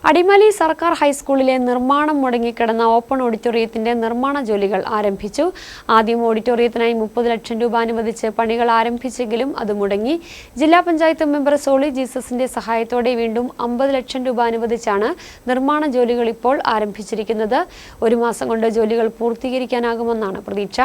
അടിമാലി സർക്കാർ ഹൈസ്കൂളിലെ നിർമ്മാണം മുടങ്ങിക്കിടന്ന ഓപ്പൺ ഓഡിറ്റോറിയത്തിന്റെ നിർമ്മാണ ജോലികൾ ആരംഭിച്ചു. ആദ്യം ഓഡിറ്റോറിയത്തിനായി 30 ലക്ഷം രൂപ അനുവദിച്ച് പണികൾ ആരംഭിച്ചെങ്കിലും അത് മുടങ്ങി. ജില്ലാ പഞ്ചായത്ത് മെമ്പർ സോളി ജീസസിന്റെ സഹായത്തോടെ വീണ്ടും 50 ലക്ഷം രൂപ അനുവദിച്ചാണ് നിർമ്മാണ ജോലികൾ ഇപ്പോൾ ആരംഭിച്ചിരിക്കുന്നത്. ഒരു മാസം കൊണ്ട് ജോലികൾ പൂർത്തീകരിക്കാനാകുമെന്നാണ് പ്രതീക്ഷ.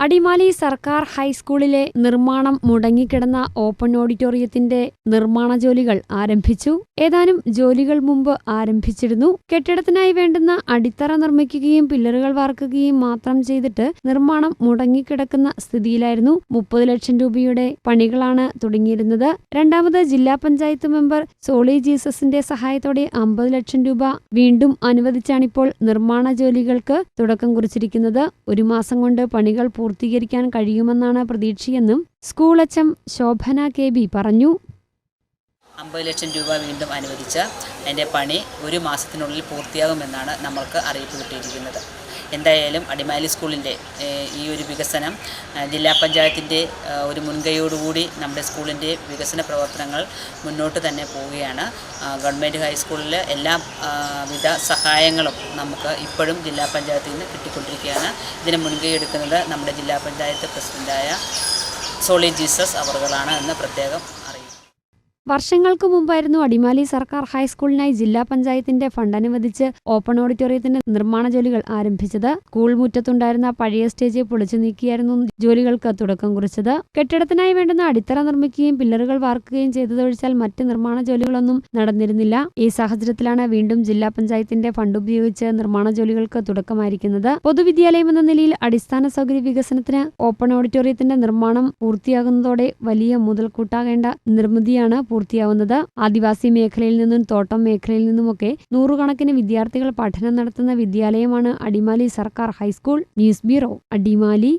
അടിമാലി സർക്കാർ ഹൈസ്കൂളിലെ നിർമ്മാണം മുടങ്ങിക്കിടന്ന ഓപ്പൺ ഓഡിറ്റോറിയത്തിന്റെ നിർമ്മാണ ജോലികൾ ആരംഭിച്ചു. ഏതാനും ജോലികൾ മുമ്പ് ആരംഭിച്ചിരുന്നു. കെട്ടിടത്തിനായി വേണ്ടുന്ന അടിത്തറ നിർമ്മിക്കുകയും പില്ലറുകൾ വാർക്കുകയും മാത്രം ചെയ്തിട്ട് നിർമ്മാണം മുടങ്ങിക്കിടക്കുന്ന സ്ഥിതിയിലായിരുന്നു. 30 ലക്ഷം രൂപയുടെ പണികളാണ് തുടങ്ങിയിരുന്നത്. രണ്ടാമത് ജില്ലാ പഞ്ചായത്ത് മെമ്പർ സോളി ജീസസിന്റെ സഹായത്തോടെ 50 ലക്ഷം രൂപ വീണ്ടും അനുവദിച്ചാണിപ്പോൾ നിർമ്മാണ ജോലികൾക്ക് തുടക്കം കുറിച്ചിരിക്കുന്നത്. ഒരു മാസം കൊണ്ട് പണികൾ പൂർത്തീകരിക്കാൻ കഴിയുമെന്നാണ് പ്രതീക്ഷയെന്നും സ്കൂൾ എച്ച്.എം. ശോഭന KB പറഞ്ഞു. 50 ലക്ഷം രൂപ വീണ്ടും അനുവദിച്ച അതിൻ്റെ പണി ഒരു മാസത്തിനുള്ളിൽ പൂർത്തിയാകുമെന്നാണ് നമ്മൾക്ക് അറിയിപ്പ് കിട്ടിയിരിക്കുന്നത്. എന്തായാലും അടിമാലി സ്കൂളിൻ്റെ ഈ ഒരു വികസനം ജില്ലാ പഞ്ചായത്തിൻ്റെ ഒരു മുൻകൈയോടുകൂടി നമ്മുടെ സ്കൂളിൻ്റെ വികസന പ്രവർത്തനങ്ങൾ മുന്നോട്ട് തന്നെ പോവുകയാണ്. ഗവൺമെൻറ് ഹൈസ്കൂളിലെ എല്ലാ വിധ സഹായങ്ങളും നമുക്ക് ഇപ്പോഴും ജില്ലാ പഞ്ചായത്തിൽ നിന്ന് കിട്ടിക്കൊണ്ടിരിക്കുകയാണ്. ഇതിന് മുൻകൈ എടുക്കുന്നത് നമ്മുടെ ജില്ലാ പഞ്ചായത്ത് പ്രസിഡൻ്റായ സോളി ജീസസ് അവറുകളാണ് എന്ന് പ്രത്യേകം അറിയിക്കും. വർഷങ്ങൾക്ക് മുമ്പായിരുന്നു അടിമാലി സർക്കാർ ഹൈസ്കൂളിനായി ജില്ലാ പഞ്ചായത്തിന്റെ ഫണ്ട് അനുവദിച്ച് ഓപ്പൺ ഓഡിറ്റോറിയത്തിന്റെ നിർമ്മാണ ജോലികൾ ആരംഭിച്ചത്. സ്കൂൾ മുറ്റത്തുണ്ടായിരുന്ന പഴയ സ്റ്റേജ് പൊളിച്ചു നീക്കിയായിരുന്നു ജോലികൾക്ക് തുടക്കം കുറിച്ചത്. കെട്ടിടത്തിനായി വേണ്ടുന്ന അടിത്തറ നിർമ്മിക്കുകയും പില്ലറുകൾ വാർക്കുകയും ചെയ്തതൊഴിച്ചാൽ മറ്റ് നിർമ്മാണ ജോലികളൊന്നും നടന്നിരുന്നില്ല. ഈ സാഹചര്യത്തിലാണ് വീണ്ടും ജില്ലാ പഞ്ചായത്തിന്റെ ഫണ്ട് ഉപയോഗിച്ച് നിർമ്മാണ ജോലികൾക്ക് തുടക്കമായിരിക്കുന്നത്. പൊതുവിദ്യാലയം എന്ന നിലയിൽ അടിസ്ഥാന സൗകര്യ വികസനത്തിന് ഓപ്പൺ ഓഡിറ്റോറിയത്തിന്റെ നിർമ്മാണം പൂർത്തിയാകുന്നതോടെ വലിയ മുതൽക്കൂട്ടാകേണ്ട നിർമ്മിതിയാണ് പൂർത്തിയാവുന്നത്. ആദിവാസി മേഖലയിൽ നിന്നും തോട്ടം മേഖലയിൽ നിന്നുമൊക്കെ നൂറുകണക്കിന് വിദ്യാർത്ഥികൾ പഠനം നടത്തുന്ന വിദ്യാലയമാണ് അടിമാലി സർക്കാർ ഹൈസ്കൂൾ. News bureau, Adimali.